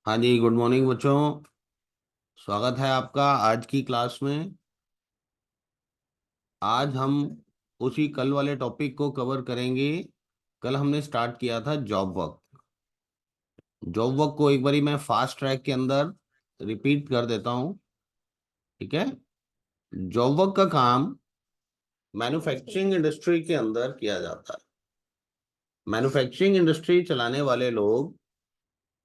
हाँ जी, good morning बच्चों। स्वागत है आपका आज की क्लास में। आज हम उसी कल वाले टॉपिक को कवर करेंगे। कल हमने स्टार्ट किया था जॉब वर्क। जॉब वर्क को एक बारी मैं फास्ट ट्रैक के अंदर रिपीट कर देता हूँ। ठीक है। जॉब वर्क का काम मैन्युफैक्चरिंग इंडस्ट्री के अंदर किया जाता है। मैन्युफैक्चरिंग इंडस्ट्री चलाने वाले लोग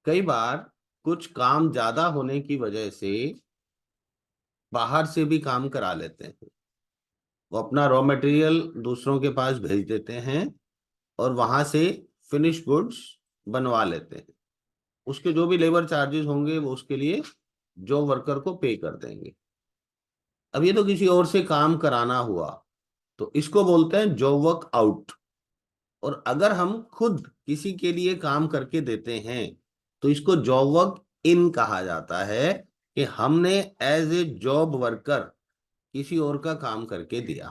कई बार कुछ काम ज्यादा होने की वजह से बाहर से भी काम करा लेते हैं। वो अपना रॉ मटेरियल दूसरों के पास भेज देते हैं और वहां से फिनिश गुड्स बनवा लेते हैं। उसके जो भी लेबर चार्जेस होंगे वो उसके लिए जॉब वर्कर को पे कर देंगे। अब ये तो किसी और से काम कराना हुआ, तो इसको बोलते हैं जॉब वर्क आउट। और अगर हम खुद किसी के लिए काम करके देते हैं तो इसको जॉब वर्क इन कहा जाता है, कि हमने एज ए जॉब वर्कर किसी और का काम करके दिया।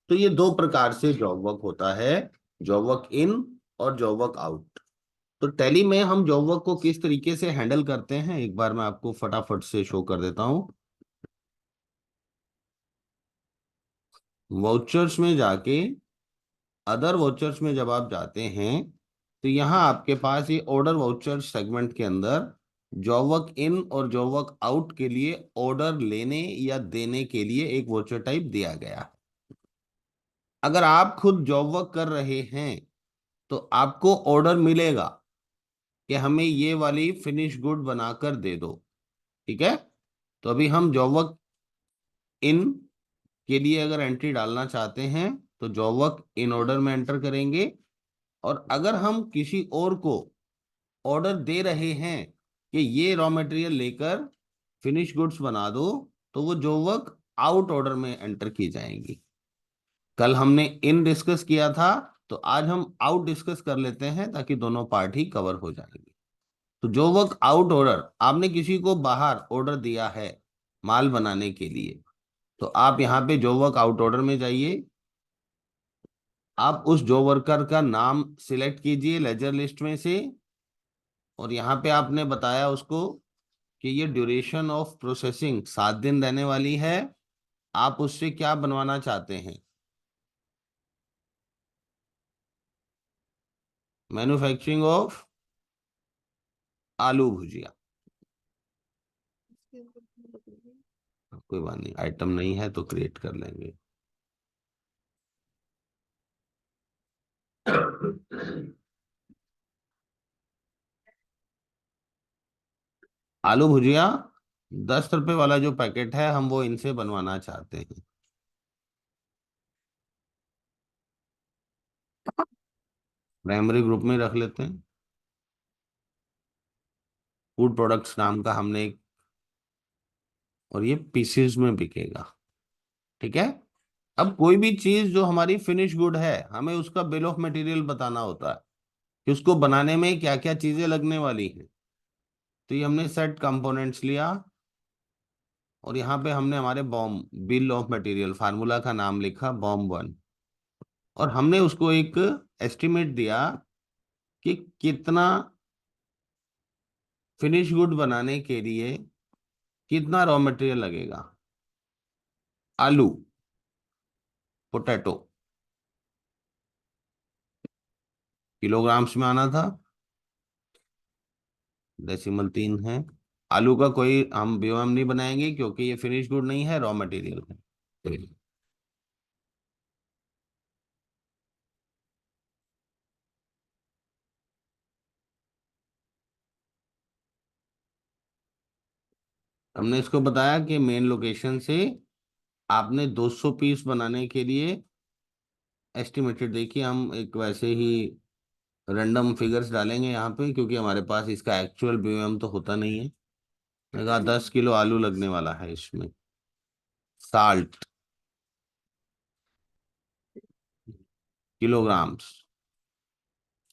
तो ये दो प्रकार से जॉब वर्क होता है, जॉब वर्क इन और जॉब वर्क आउट। तो टैली में हम जॉब वर्क को किस तरीके से हैंडल करते हैं, एक बार मैं आपको फटाफट से शो कर देता हूं। वाउचर्स में जाके, अदर वाउचर्स में जब आप जाते हैं तो यहाँ आपके पास ये ऑर्डर वाउचर सेगमेंट के अंदर जॉब वर्क इन और जॉब वर्क आउट के लिए ऑर्डर लेने या देने के लिए एक वाउचर टाइप दिया गया है। अगर आप खुद जॉब वर्क कर रहे हैं तो आपको ऑर्डर मिलेगा कि हमें ये वाली फिनिश गुड बनाकर दे दो। ठीक है। तो अभी हम जॉब वर्क इन के लिए अगर एंट्री डालना चाहते हैं तो जॉब वर्क इन ऑर्डर में एंटर करेंगे। और अगर हम किसी और को ऑर्डर दे रहे हैं कि ये रॉ मटेरियल लेकर फिनिश गुड्स बना दो, तो वो जॉब वर्क आउट ऑर्डर में एंटर की जाएंगी। कल हमने इन डिस्कस किया था, तो आज हम आउट डिस्कस कर लेते हैं ताकि दोनों पार्ट ही कवर हो जाएंगे। तो जो वर्क आउट ऑर्डर, आपने किसी को बाहर ऑर्डर दिया है माल बनाने के लिए, तो आप यहाँ पे जो वर्क आउट ऑर्डर में जाइए। आप उस जो वर्कर का नाम सिलेक्ट कीजिए लेजर लिस्ट में से, और यहाँ पे आपने बताया उसको कि ये ड्यूरेशन ऑफ प्रोसेसिंग 7 दिन रहने वाली है। आप उससे क्या बनवाना चाहते हैं? मैन्युफैक्चरिंग ऑफ आलू भुजिया। कोई बात नहीं, आइटम नहीं है तो क्रिएट कर लेंगे। आलू भुजिया 10 रुपए वाला जो पैकेट है, हम वो इनसे बनवाना चाहते हैं। प्राइमरी ग्रुप में रख लेते हैं। फूड प्रोडक्ट्स नाम का हमने एक, और ये पीसेस में बिकेगा। ठीक है। अब कोई भी चीज जो हमारी फिनिश गुड है, हमें उसका बिल ऑफ मटेरियल बताना होता है कि उसको बनाने में क्या क्या चीजें लगने वाली हैं। तो ये हमने सेट कंपोनेंट्स लिया, और यहाँ पे हमने हमारे bomb bill of material formula का नाम लिखा बॉम्ब 1। और हमने उसको एक एस्टिमेट दिया कि कितना फिनिश गुड बनाने के लिए कितना रॉ मटेरियल लगेगा। आलू, पोटैटो, किलोग्राम्स में आना था। डेसिमल 3 है। आलू का कोई हम बीओएम नहीं बनाएंगे क्योंकि ये फिनिश गुड नहीं है, रॉ मटेरियल है। हमने इसको बताया कि मेन लोकेशन से आपने 200 पीस बनाने के लिए एस्टिमेटेड, देखिए हम एक वैसे ही रैंडम फिगर्स डालेंगे यहाँ पे क्योंकि हमारे पास इसका एक्चुअल बीओएम तो होता नहीं है। मैंने कहा 10 किलो आलू लगने वाला है इसमें। Salt, kilograms.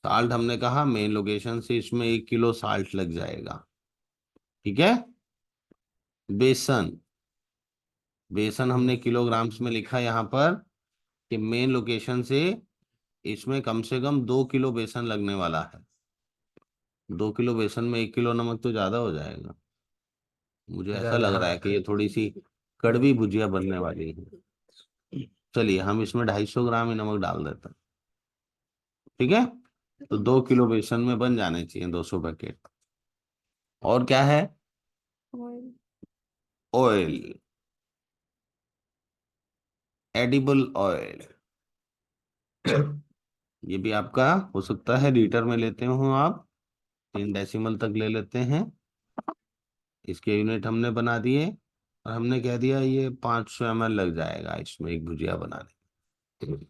साल्ट हमने कहा मेन लोकेशन से इसमें 1 किलो साल्ट लग जाएगा। ठीक है। बेसन, बेसन हमने किलोग्राम्स में लिखा यहाँ पर कि मेन लोकेशन से इसमें कम से कम 2 किलो बेसन लगने वाला है। 2 किलो बेसन में 1 किलो नमक तो ज्यादा हो जाएगा। मुझे ऐसा लग ज्यादा, रहा है हाँ। कि ये थोड़ी सी कड़वी भुजिया बनने वाली है। चलिए हम इसमें 250 ग्राम ही नमक डाल देते हैं। ठीक है। तो 2 किलो बेसन में बन जाने चाहिए 200 पैकेट। और क्या है? Oil, edible oil. ये भी आपका हो सकता है लीटर में लेते हो आप, 3 डेसिमल तक ले लेते हैं। इसके यूनिट हमने बना दिए। और हमने कह दिया ये 500 ml लग जाएगा इसमें एक भुजिया बनाने में।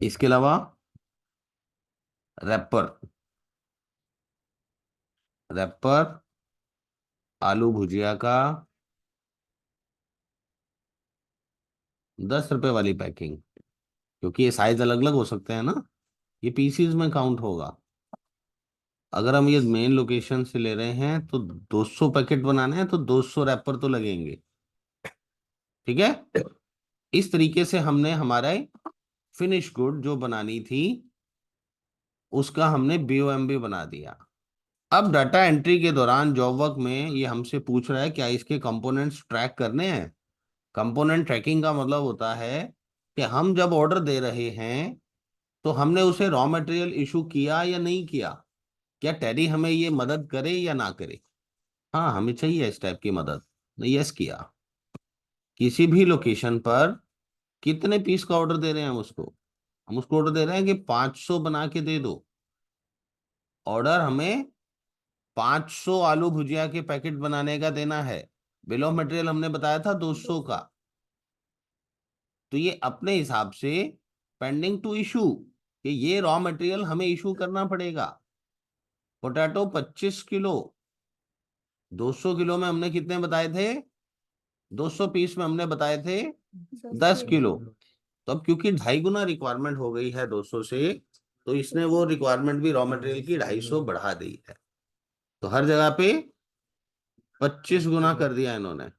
इसके अलावा रैपर, रैपर आलू भुजिया का 10 रुपए वाली पैकिंग, क्योंकि ये साइज अलग अलग हो सकते हैं ना, ये पीसीज में काउंट होगा। अगर हम ये मेन लोकेशन से ले रहे हैं तो 200 पैकेट बनाने हैं तो 200 रैपर तो लगेंगे। ठीक है। इस तरीके से हमने हमारा फिनिश गुड जो बनानी थी उसका हमने बीओएमबी बना दिया। अब डाटा एंट्री के दौरान जॉब वर्क में ये हमसे पूछ रहा है क्या इसके कंपोनेंट्स ट्रैक करने हैं। कंपोनेंट ट्रैकिंग का मतलब होता है कि हम जब ऑर्डर दे रहे हैं तो हमने उसे रॉ मटेरियल इशू किया या नहीं किया। क्या टैरी हमें ये मदद करे या ना करे। हाँ हमें चाहिए इस टाइप की मदद। नहीं, यस किया। किसी भी लोकेशन पर कितने पीस का ऑर्डर दे रहे हैं हम उसको ऑर्डर दे रहे हैं कि 500 बना के दे दो। ऑर्डर हमें 500 आलू भुजिया के पैकेट बनाने का देना है। बिल ऑफ मटेरियल हमने बताया था 200 का। तो ये अपने हिसाब से पेंडिंग टू इशू, कि ये रॉ मटेरियल हमें इशू करना पड़ेगा। पोटैटो 25 किलो, 200 किलो में हमने कितने बताए थे, 200 पीस में हमने बताए थे 10 किलो। तो अब क्योंकि 2.5 गुना रिक्वायरमेंट हो गई है 200 से, तो इसने वो रिक्वायरमेंट भी रॉ मटेरियल की 250 बढ़ा दी है। तो हर जगह पे 25 गुना कर दिया इन्होंने।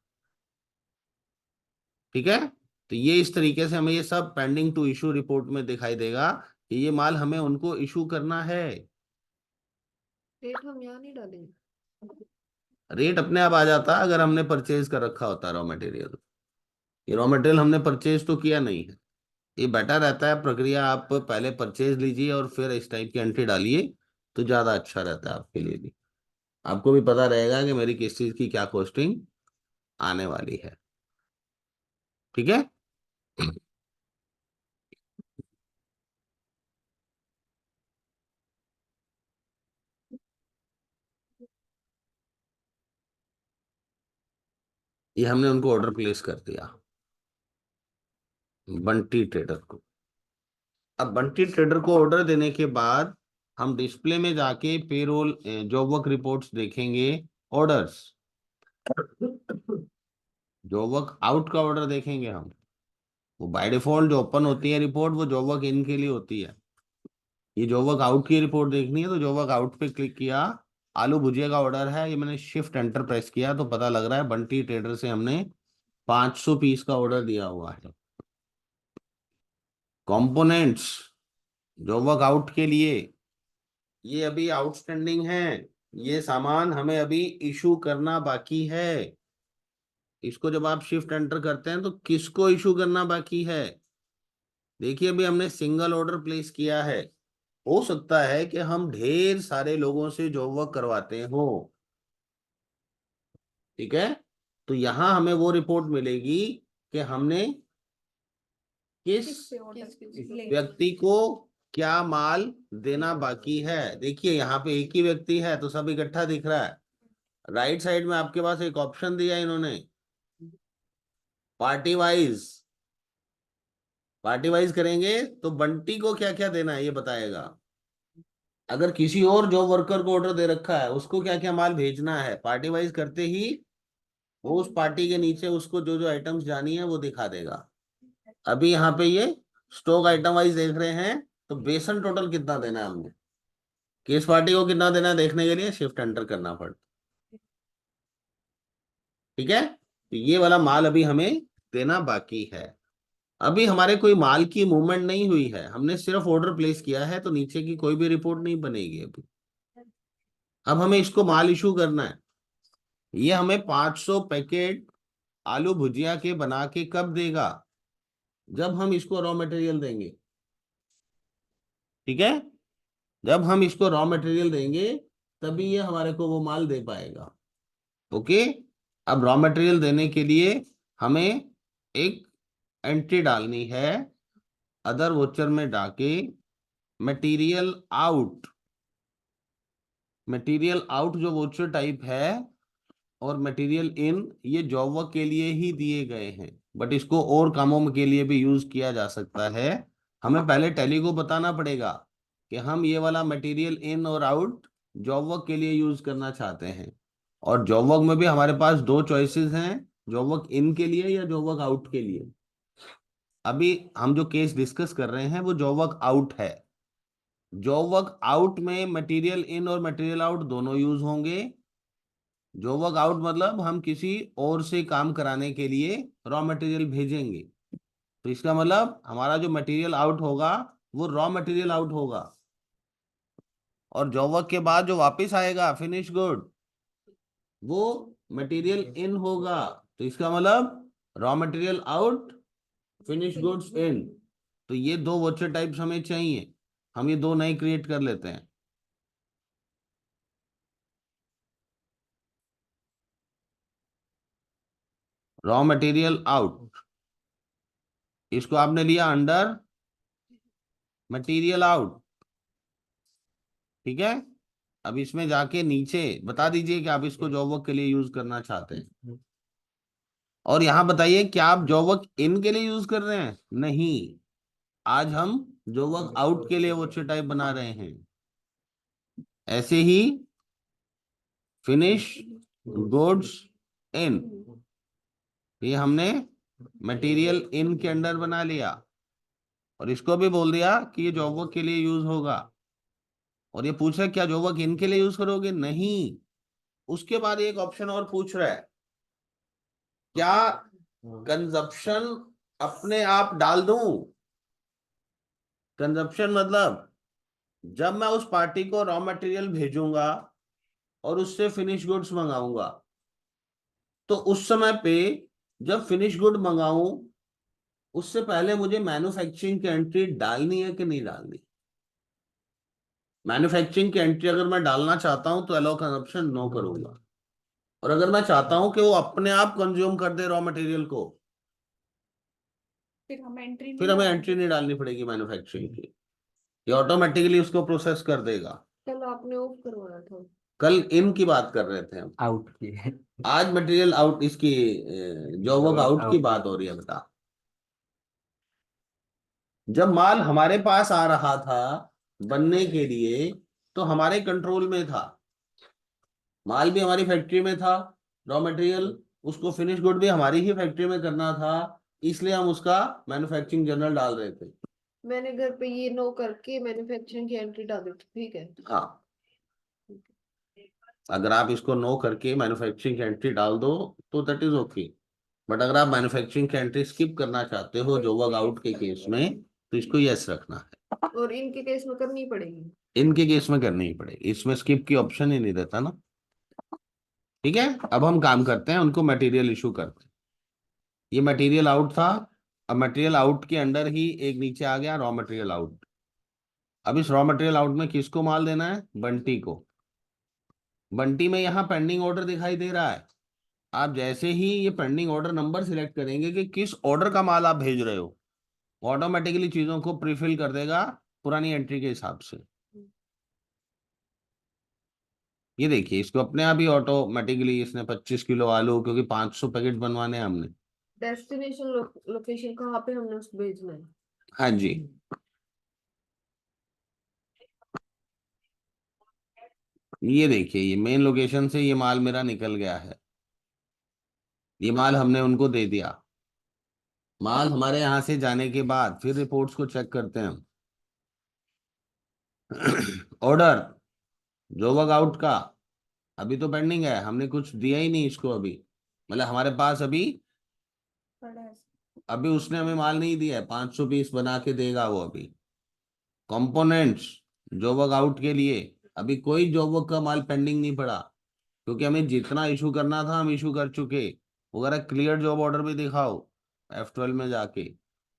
ठीक है। तो ये इस तरीके से हमें ये सब पेंडिंग टू इशू रिपोर्ट में दिखाई देगा कि ये माल हमें उनको इशू करना है। रेट हम यहाँ नहीं डालेंगे। रेट अपने आप आ जाता अगर हमने परचेज कर रखा होता रॉ मटेरियल। ये रॉ मटेरियल हमने परचेज तो किया नहीं है। ये बेटर रहता है प्रक्रिया, आप पहले परचेज लीजिए और फिर इस टाइप की एंट्री डालिए तो ज्यादा अच्छा रहता है आपके लिए भी। आपको भी पता रहेगा कि मेरी किस चीज की क्या कॉस्टिंग आने वाली है। ठीक है। ये हमने उनको ऑर्डर प्लेस कर दिया बंटी ट्रेडर को। अब बंटी ट्रेडर को ऑर्डर देने के बाद हम डिस्प्ले में जाके पेरोल जॉब वर्क रिपोर्ट्स देखेंगे। ऑर्डर्स, जॉब वर्क आउट का ऑर्डर देखेंगे हम। वो बाय डिफॉल्ट जो ओपन होती है रिपोर्ट वो जॉब वर्क इन के लिए होती है। ये जॉब वर्क आउट की रिपोर्ट देखनी है तो जॉब वर्क आउट पे क्लिक किया। आलू भुजिया का ऑर्डर है, ये मैंने शिफ्ट एंटर प्रेस किया तो पता लग रहा है बंटी ट्रेडर से हमने 500 पीस का ऑर्डर दिया हुआ है। कंपोनेंट्स जॉब वर्क आउट के लिए ये अभी आउटस्टैंडिंग है। ये सामान हमें अभी इशू करना बाकी है। इसको जब आप शिफ्ट एंटर करते हैं तो किसको इशू करना बाकी है। देखिए अभी हमने सिंगल ऑर्डर प्लेस किया है। हो सकता है कि हम ढेर सारे लोगों से जॉब वर्क करवाते हो। ठीक है। तो यहां हमें वो रिपोर्ट मिलेगी कि हमने किस व्यक्ति को क्या माल देना बाकी है। देखिए यहाँ पे एक ही व्यक्ति है तो सब इकट्ठा दिख रहा है। राइट साइड में आपके पास एक ऑप्शन दिया इन्होंने, पार्टी वाइज। पार्टी वाइज करेंगे तो बंटी को क्या क्या देना है ये बताएगा। अगर किसी और जॉब वर्कर को ऑर्डर दे रखा है उसको क्या क्या माल भेजना है, पार्टी वाइज करते ही वो उस पार्टी के नीचे उसको जो जो आइटम्स जानी है वो दिखा देगा। अभी यहाँ पे ये स्टॉक आइटम वाइज देख रहे हैं तो बेसन टोटल कितना देना है हमने, किस पार्टी को कितना देना है देखने के लिए शिफ्ट एंटर करना पड़ता। ठीक है। तो ये वाला माल अभी हमें देना बाकी है। अभी हमारे कोई माल की मूवमेंट नहीं हुई है, हमने सिर्फ ऑर्डर प्लेस किया है तो नीचे की कोई भी रिपोर्ट नहीं बनेगी अभी। अब हमें इसको माल इशू करना है। ये हमें 500 पैकेट आलू भुजिया के बना के कब देगा? जब हम इसको रॉ मटेरियल देंगे। ठीक है, जब हम इसको रॉ मटेरियल देंगे तभी ये हमारे को वो माल दे पाएगा। ओके। अब रॉ मटेरियल देने के लिए हमें एक एंट्री डालनी है, अदर वोचर में डाके मटेरियल आउट। मटेरियल आउट जो वोचर टाइप है और मटेरियल इन, ये जॉब वर्क के लिए ही दिए गए हैं, बट इसको और कामों के लिए भी यूज किया जा सकता है। हमें पहले टैली को बताना पड़ेगा कि हम ये वाला मटेरियल इन और आउट जॉब वर्क के लिए यूज करना चाहते हैं। और जॉब वर्क में भी हमारे पास दो चॉइसेस हैं, जॉब वर्क इन के लिए या जॉब वर्क आउट के लिए। अभी हम जो केस डिस्कस कर रहे हैं वो जॉब वर्क आउट है। जॉब वर्क आउट में मटेरियल इन और मटेरियल आउट दोनों यूज होंगे। जॉब वर्क आउट मतलब हम किसी और से काम कराने के लिए रॉ मटेरियल भेजेंगे, तो इसका मतलब हमारा जो मटेरियल आउट होगा वो रॉ मटेरियल आउट होगा। और जॉब वर्क के बाद जो वापस आएगा फिनिश गुड, वो मटेरियल इन होगा। तो इसका मतलब raw material out, finish goods in. तो ये दो वॉचर टाइप्स हमें चाहिए, हम ये दो नए क्रिएट कर लेते हैं। रॉ मटेरियल आउट, इसको आपने लिया अंडर मटेरियल आउट। ठीक है, अब इसमें जाके नीचे बता दीजिए कि आप इसको जॉब वर्क के लिए यूज करना चाहते हैं। और यहां बताइए क्या आप जॉब वर्क इन के लिए यूज कर रहे हैं? नहीं, आज हम जॉब वर्क आउट के लिए वॉचर टाइप बना रहे हैं। ऐसे ही फिनिश गुड्स इन, ये हमने मटेरियल इन के अंडर बना लिया और इसको भी बोल दिया कि ये जॉब वर्क के लिए यूज होगा। और ये पूछ रहा है क्या जॉब वर्क इन के लिए यूज करोगे? नहीं। उसके बाद एक ऑप्शन और पूछ रहा है, क्या कंजप्शन अपने आप डाल दूं? कंजप्शन मतलब जब मैं उस पार्टी को रॉ मटेरियल भेजूंगा और उससे फिनिश गुड्स मंगाऊंगा, तो उस समय पे जब फिनिश गुड मंगाऊं उससे पहले मुझे मैन्युफैक्चरिंग की एंट्री डालनी है कि नहीं डालनी? मैन्युफैक्चरिंग की एंट्री अगर मैं डालना चाहता हूं तो अलाउ कंजप्शन नो करूंगा। और अगर मैं चाहता हूं कि वो अपने आप कंज्यूम कर दे रॉ मटेरियल को, फिर हमें एंट्री नहीं डालनी पड़ेगी मैन्युफैक्चरिंग की, ये ऑटोमेटिकली उसको प्रोसेस कर देगा। कल आपने ऑफ करवाया था। कल इन की बात कर रहे थे हम, आउट की है। आज मटेरियल आउट, इसकी जॉब वर्क आउट की बात हो रही है। बता, जब माल हमारे पास आ रहा था बनने के लिए तो हमारे कंट्रोल में था, माल भी हमारी फैक्ट्री में था, रॉ मटेरियल, उसको फिनिश गुड भी हमारी ही फैक्ट्री में करना था, इसलिए हम उसका मैन्युफैक्चरिंग जर्नल डाल रहे थे। मैंने घर पे ये नो करके मैन्युफैक्चरिंग की एंट्री डाल दी थी, ठीक है। हाँ, अगर आप इसको नो करके मैन्युफैक्चरिंग की एंट्री डाल दो तो दैट इज ओके। बट अगर आप मैन्युफैक्चरिंग की एंट्री स्किप करना चाहते हो जो वर्क आउट के केस में, तो इसको यस रखना है। और इनके केस में करनी पड़ेगी। इनके केस में करनी ही पड़ेगी, इसमें स्किप की ऑप्शन ही नहीं रहता ना। ठीक है, अब हम काम करते हैं, उनको मटेरियल इशू करते हैं। ये मटेरियल आउट था, अब मटेरियल आउट के अंडर ही एक नीचे आ गया रॉ मटेरियल आउट। अब इस रॉ मटेरियल आउट में किसको माल देना है? बंटी को। बंटी में यहाँ पेंडिंग ऑर्डर दिखाई दे रहा है। आप जैसे ही ये पेंडिंग ऑर्डर नंबर सिलेक्ट करेंगे कि किस ऑर्डर का माल आप भेज रहे हो, ऑटोमेटिकली चीजों को प्रीफिल कर देगा पुरानी एंट्री के हिसाब से। ये देखिए, इसको अपने आप ही ऑटोमेटिकली इसने 25 किलो आलू, क्योंकि 500 पैकेट बनवाने हैं हमने। डेस्टिनेशन लोकेशन कहाँ पे हमने उसको भेजना है? हाँ जी, ये देखिए, ये मेन लोकेशन से ये माल मेरा निकल गया है, ये माल हमने उनको दे दिया। माल हमारे यहाँ से जाने के बाद फिर रिपोर्ट्स को चेक करते हैं हम। ऑर्डर जो वर्क आउट का अभी तो पेंडिंग है, हमने कुछ दिया ही नहीं इसको अभी, मतलब हमारे पास अभी, अभी उसने हमें माल नहीं दिया है, 500 पीस बना के देगा वो अभी। कंपोनेंट्स जो वर्क आउट के लिए अभी कोई जॉब वर्क का माल पेंडिंग नहीं पड़ा, क्योंकि हमें जितना इशू करना था हम इशू कर चुके। वगैरह क्लियर जॉब ऑर्डर भी दिखाओ F12 में जाके।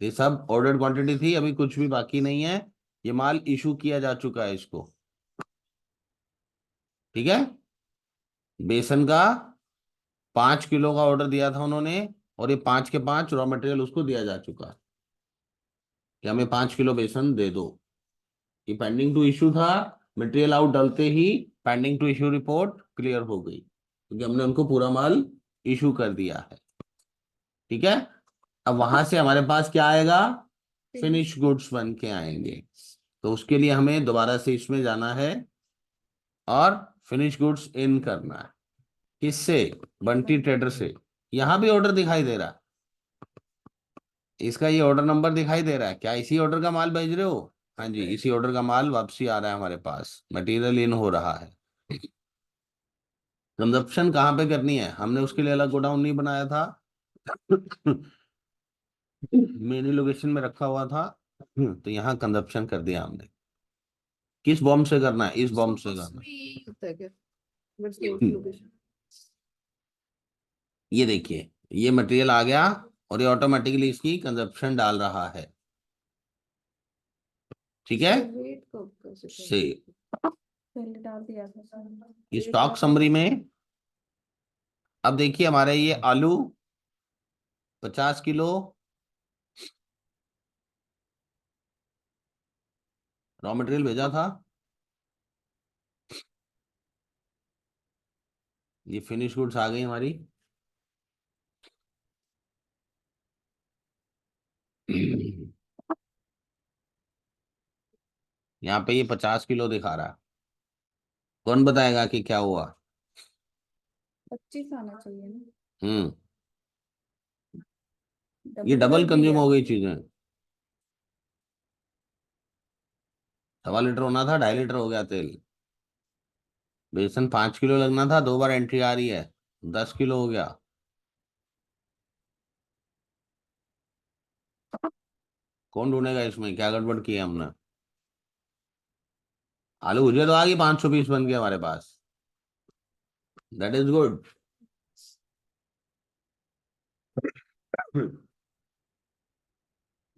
ये सब ऑर्डर क्वांटिटी थी, अभी कुछ भी बाकी नहीं है। ये माल इशू किया जा चुका है इसको। ठीक है। बेसन का 5 किलो का ऑर्डर दिया था उन्होंने, और ये 5 के 5 रॉ मटेरियल उसको दिया जा चुका है कि हमें 5 किलो बेसन दे दो। ये पेंडिंग टू इशू था। मटेरियल आउट डालते ही pending to issue report clear हो गई, क्योंकि हमने उनको पूरा माल इशू कर दिया है। ठीक है। अब वहां से हमारे पास क्या आएगा? फिनिश गुड्स बन के आएंगे। तो उसके लिए हमें दोबारा से इसमें जाना है और फिनिश गुड्स इन करना है। किससे? बंटी ट्रेडर से। यहां भी ऑर्डर दिखाई दे रहा है, इसका ये ऑर्डर नंबर दिखाई दे रहा है। क्या इसी ऑर्डर का माल भेज रहे हो? हाँ जी, इसी ऑर्डर का माल वापसी आ रहा है हमारे पास, मटेरियल इन हो रहा है। कंजप्शन कहाँ पे करनी है? हमने उसके लिए अलग गोडाउन नहीं बनाया था। मेनी लोकेशन में रखा हुआ था। तो यहाँ कंजप्शन कर दिया हमने। किस बॉम्ब से करना है? इस बॉम्ब से सोर्स करना भी यही होता है क्या? बट सोर्स है। लोकेशन। ये देखिए, ये मटेरियल आ गया और ये ऑटोमेटिकली इसकी कंजप्शन डाल रहा है। ठीक है। इसका वेट कब कैसे से करें? पहले डाल दिया था सर। वेट स्टॉक डाल दिया। समरी में अब देखिए, हमारे ये आलू 50 किलो रॉ मटेरियल भेजा था। ये फिनिश गुड्स आ गई हमारी। यहाँ पे ये 50 किलो दिखा रहा है। कौन बताएगा कि क्या हुआ? 25 आना चाहिए ना। हम्म। ये डबल कर डबल कंज्यूम दिया। हो गई चीजें। 1.25 लीटर होना था, 2.5 लीटर हो गया तेल। बेसन 5 किलो लगना था, 2 बार एंट्री आ रही है, 10 किलो हो गया। कौन ढूंढेगा इसमें क्या गड़बड़ की है हमने? आलू भुजिया तो आ गई, 500 पीस बन गया हमारे पास। That is good.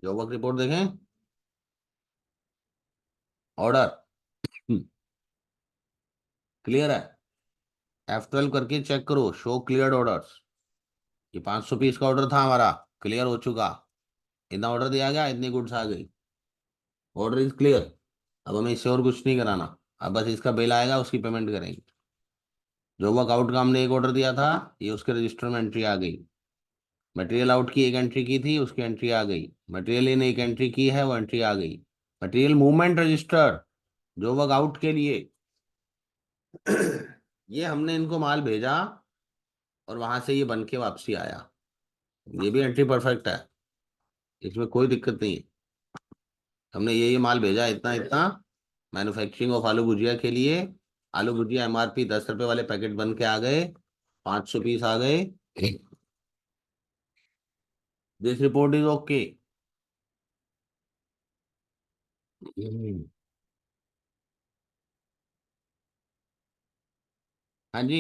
जो वर्क रिपोर्ट देखें, ऑर्डर क्लियर है। F12 करके चेक करो, शो क्लियर्ड ऑर्डर्स। ये 500 पीस का ऑर्डर था हमारा, क्लियर हो चुका। इतना ऑर्डर दिया गया, इतनी गुड्स आ गई। Order is clear. अब हमें इससे और कुछ नहीं कराना। अब बस इसका बिल आएगा, उसकी पेमेंट करेंगे। जो वर्क आउट का हमने एक ऑर्डर दिया था, ये उसके रजिस्टर में एंट्री आ गई। मटेरियल आउट की एक एंट्री की थी, उसकी एंट्री आ गई। मटेरियल इन एक एंट्री की है, वो एंट्री आ गई। मटेरियल मूवमेंट रजिस्टर जो वर्क आउट के लिए ये हमने इनको माल भेजा और वहां से ये बन के वापसी आया। ये भी एंट्री परफेक्ट है, इसमें कोई दिक्कत नहीं है। हमने ये माल भेजा इतना इतना, मैन्युफैक्चरिंग ऑफ आलू भुजिया के लिए। आलू भुजिया MRP 10 रुपए वाले पैकेट बन के आ गए, 500 पीस आ गए। This report is okay. हाँ जी।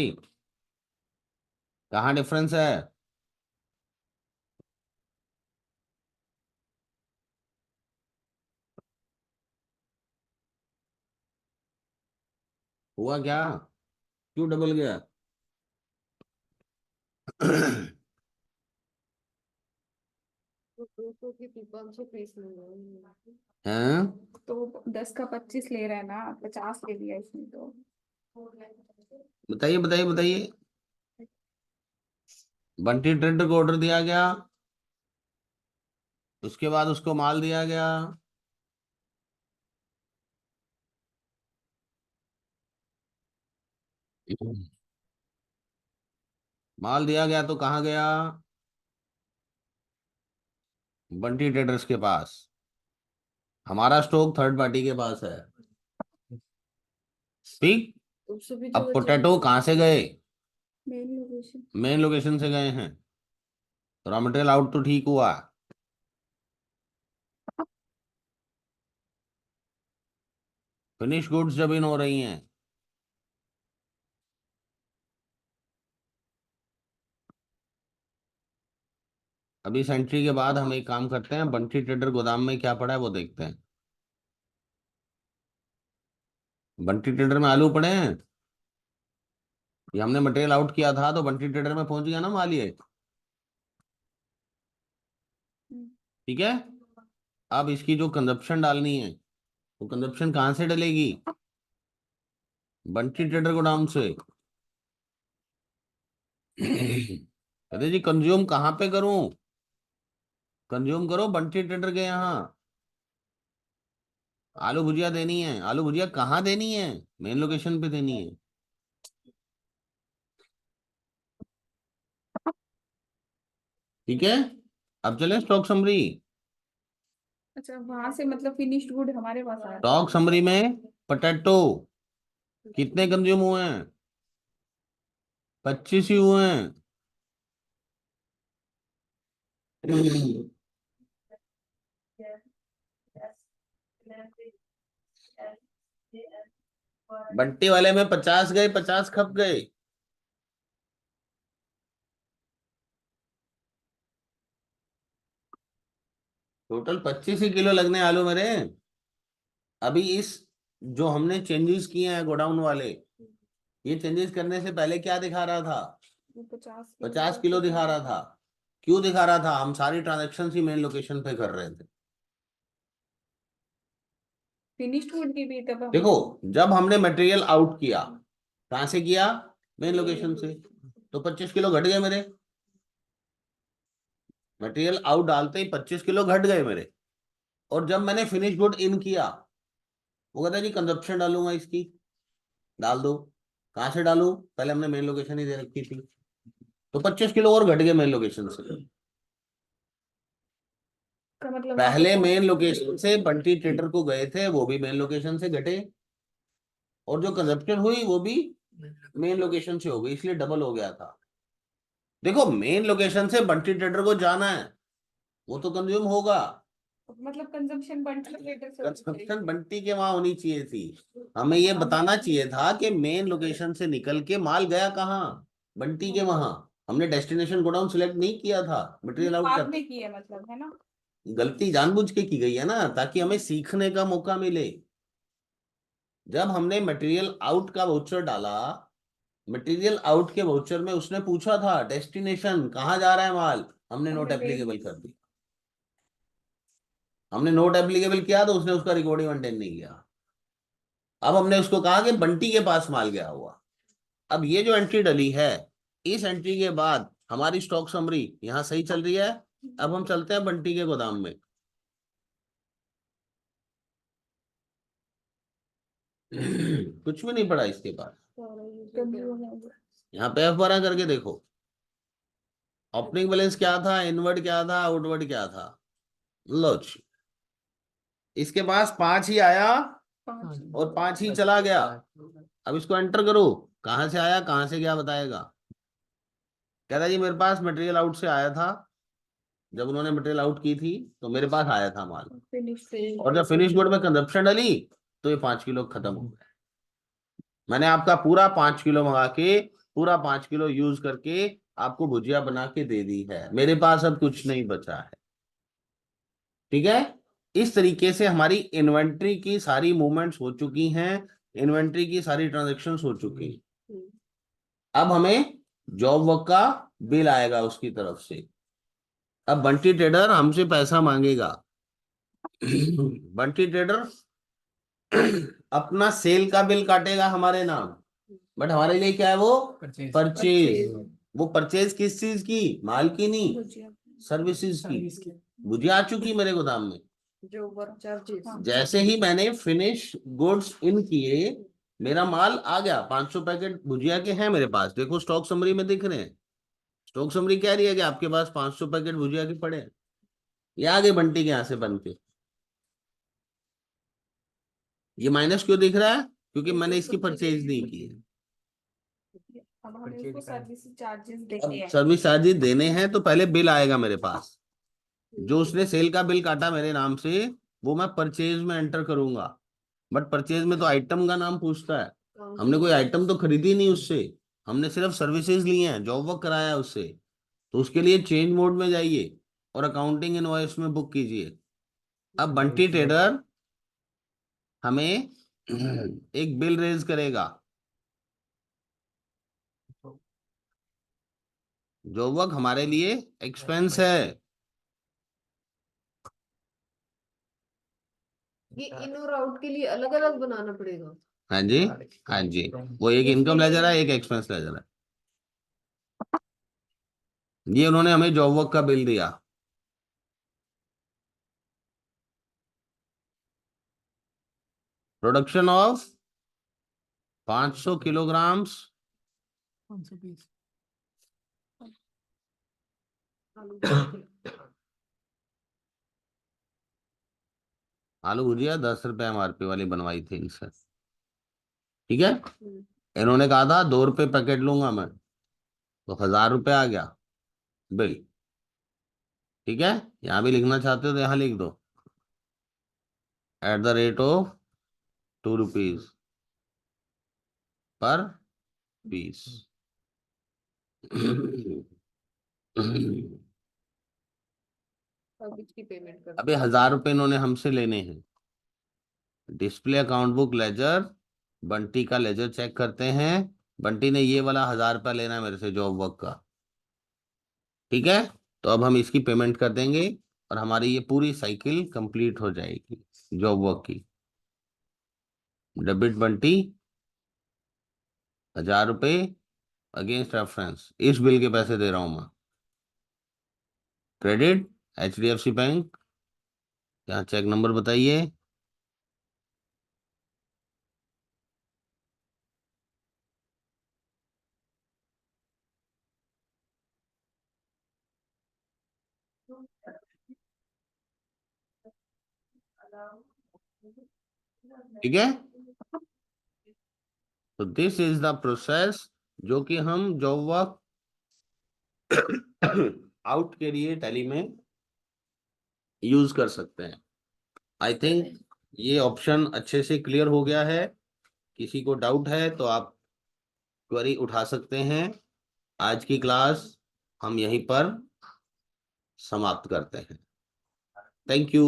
कहाँ डिफरेंस है? हुआ क्या? क्यों डबल गया? तो 200 की 500 पीस नहीं। हैं? तो 10 का 25 ले रहा है ना, 50 ले लिया इसने तो। बताइए बताइए बताइए। बंटी ट्रेडर को ऑर्डर दिया गया, उसके बाद उसको माल दिया गया। माल दिया गया तो कहाँ गया? बंटी ट्रेडर्स के पास। हमारा स्टॉक थर्ड पार्टी के पास है। ठीक। तो सभी अब जगह चेक पोटैटो करो। कहाँ से गए? Main location. मेन लोकेशन से गए हैं। रॉ मटेरियल आउट तो ठीक हुआ। फिनिश गुड्स जब इन हो रही हैं अभी इस एंट्री के बाद हम एक काम करते हैं, बंटी ट्रेडर गोदाम में क्या पड़ा है वो देखते हैं। बंटी ट्रेडर में आलू पड़े हैं, ये हमने मटेरियल आउट किया था तो बंटी ट्रेडर में पहुंच गया ना माल ये। ठीक है, अब इसकी जो कंजप्शन डालनी है वो कंजप्शन कहाँ से डलेगी, बंटी ट्रेडर गोडाउन से। अरे जी कंज्यूम कहाँ पे करूं, कंज्यूम करो बंटी ट्रेडर के यहाँ। आलू भुजिया देनी है, आलू भुजिया कहाँ देनी है, मेन लोकेशन पे देनी है। ठीक है, अब चले स्टॉक समरी। अच्छा, वहां से मतलब फिनिश्ड गुड हमारे पास आ रहा है। स्टॉक समरी में पोटैटो कितने कंज्यूम हुए हैं, 25 ही हुए हैं। बंटी वाले में 50 गए, 50 खप गए। टोटल 25 ही किलो लगने आलू मेरे। अभी इस जो हमने चेंजेस किए हैं गोडाउन वाले, ये चेंजेस करने से पहले क्या दिखा रहा था, 50 किलो दिखा रहा था। क्यों दिखा रहा था, हम सारी ट्रांजेक्शन ही मेन लोकेशन पे कर रहे थे। फिनिश्ड गुड की भी तब देखो जब हमने मटेरियल आउट किया, कहां से किया, मेन लोकेशन से, तो 25 किलो घट गए मेरे। मटेरियल आउट डालते ही 25 किलो घट गए मेरे। और जब मैंने फिनिश गुड इन किया, वो कहता है जी कंजप्शन डालूंगा इसकी, डाल दो। कहाँ से डालूं, पहले हमने मेन लोकेशन ही दे रखी थी, तो 25 किलो और घट गए मेन लोकेशन से। का मतलब वहाँ पे पहले कौन- मेन लोकेशन से बंटी ट्रेडर को गए थे, वो भी मेन लोकेशन से घटे, और जो कंजप्शन हुई वो भी मेन लोकेशन से हो गई, इसलिए डबल हो गया था। देखो मेन लोकेशन से बंटी ट्रेडर को जाना है, वो तो कंज्यूम होगा। मतलब कंजम्पशन बंटी ट्रेडर से होती है। कंजप्शन बंटी के वहां होनी चाहिए थी। हमें ये बताना चाहिए था कि मेन लोकेशन से निकल के माल गया कहाँ, बंटी के वहां। हमने डेस्टिनेशन गोडाउन सिलेक्ट नहीं किया था, मटेरियल आउट बाद कर। में की है मतलब, है ना। गलती जानबूझ के की गई है ना, ताकि हमें सीखने का मौका मिले। जब हमने मटेरियल आउट का वाउचर डाला, मटेरियल आउट के वाउचर में उसने पूछा था डेस्टिनेशन कहाँ जा रहा है माल, हमने नोट हमने एप्लीकेबल मेल- कर दिया। हमने नोट एप्लीकेबल किया तो उसने उसका रिकॉर्डिंग मेंटेन नहीं किया। अब हमने उसको कहा कि बंटी के पास माल गया हुआ। अब ये जो एंट्री डली है, इस एंट्री के बाद हमारी स्टॉक समरी यहाँ सही चल रही है। अब हम चलते हैं बंटी के गोदाम में। कुछ भी नहीं पड़ा इसके पास। कंज्यूम हो गया। यहाँ पे F12 करके देखो, ओपनिंग बैलेंस क्या था, इनवर्ड क्या था, आउटवर्ड क्या था। लो जी, इसके पास 5 ही आया 5 और 5 ही चला गया। अब इसको एंटर करो, कहां से आया कहां से गया बताएगा। कहता जी मेरे पास मटेरियल आउट से आया था, जब उन्होंने मटेरियल आउट की थी तो मेरे पास आया था माल, फिनिश और जब फिनिश गुड में कंजप्शन डली तो ये 5 किलो खत्म हो गया। मैंने आपका पूरा 5 किलो मंगा के, पूरा 5 किलो यूज करके आपको भुजिया बना के दे दी है, मेरे पास अब कुछ नहीं बचा है। ठीक है, इस तरीके से हमारी इन्वेंट्री की सारी मूवमेंट्स हो चुकी हैं, इन्वेंट्री की सारी ट्रांजेक्शन्स हो चुकी हैं। अब हमें जॉब वर्क का बिल आएगा उसकी तरफ से। अब बंटी ट्रेडर हमसे पैसा मांगेगा। बंटी ट्रेडर अपना सेल का बिल काटेगा हमारे नाम, बट हमारे लिए क्या है वो, परचेज। वो परचेज किस चीज की, माल की नहीं, भुजिया सर्विसेज की। भुजिया आ चुकी मेरे गोदाम में। जो वर्क चार्जेस। जैसे ही मैंने फिनिश गुड्स इन किए, मेरा माल आ गया। 500 पैकेट भुजिया के हैं मेरे पास, देखो स्टॉक समरी में दिख रहे हैं। स्टॉक समरी कह रही है कि आपके पास 500 पैकेट भुजिया के पड़े हैं। ये आगे बंटी के यहाँ से बन के, ये माइनस क्यों दिख रहा है, क्योंकि मैंने इसकी परचेज नहीं की है। अब हमें उसको सर्विस चार्जेस देने अब हैं। सर्विस चार्जेस देने हैं तो पहले बिल आएगा मेरे पास। जो उसने सेल का बिल काटा मेरे नाम से, वो मैं परचेज में एंटर करूंगा। बट परचेज में तो आइटम का नाम पूछता है, हमने कोई आइटम तो खरीदी नहीं उससे, हमने सिर्फ सर्विसेज ली हैं, जॉब वर्क कराया है उससे। तो उसके लिए चेंज मोड में जाइए, और अकाउंटिंग इनवॉइस में बुक कीजिए। अब बंटी ट्रेडर हमें एक बिल रेज करेगा। जो वर्क हमारे लिए एक्सपेंस है। ये इन और आउट के लिए अलग अलग बनाना पड़ेगा। हाँ जी, हाँ जी, वो एक इनकम लेजर है, एक एक्सपेंस लेजर है। ये उन्होंने हमें जॉब वर्क का बिल दिया। प्रोडक्शन ऑफ 500 किलोग्राम्स 520 आलू भुजिया 10 रुपए MRP वाली बनवाई थी इनसे। ठीक है। हम्म, इन्होंने कहा था 2 रुपए पैकेट लूंगा मैं, तो 1000 रुपए आ गया बिल। ठीक है। यहाँ भी लिखना चाहते हो तो यहाँ लिख दो, @2 रुपीज पर पीस। अब इसकी पेमेंट कर अभी दो। 1000 रुपए इन्होंने हमसे लेने हैं। Display account book ledger, Bunty का लेजर चेक करते हैं। बंटी ने ये वाला 1000 रुपया लेना है मेरे से जॉब वर्क का। ठीक है। तो अब हम इसकी पेमेंट कर देंगे और हमारी ये पूरी साइकिल कंप्लीट हो जाएगी जॉब वर्क की। डेबिट बंटी 1000 रुपये अगेंस्ट रेफरेंस, इस बिल के पैसे दे रहा हूं मैं। क्रेडिट HDFC बैंक, यहाँ चेक नंबर बताइए। ठीक है। तो दिस इज द प्रोसेस जो कि हम जॉब वर्क आउट के लिए टैली में यूज कर सकते हैं। आई थिंक ये ऑप्शन अच्छे से क्लियर हो गया है। किसी को डाउट है तो आप क्वेरी उठा सकते हैं। आज की क्लास हम यहीं पर समाप्त करते हैं। Thank you.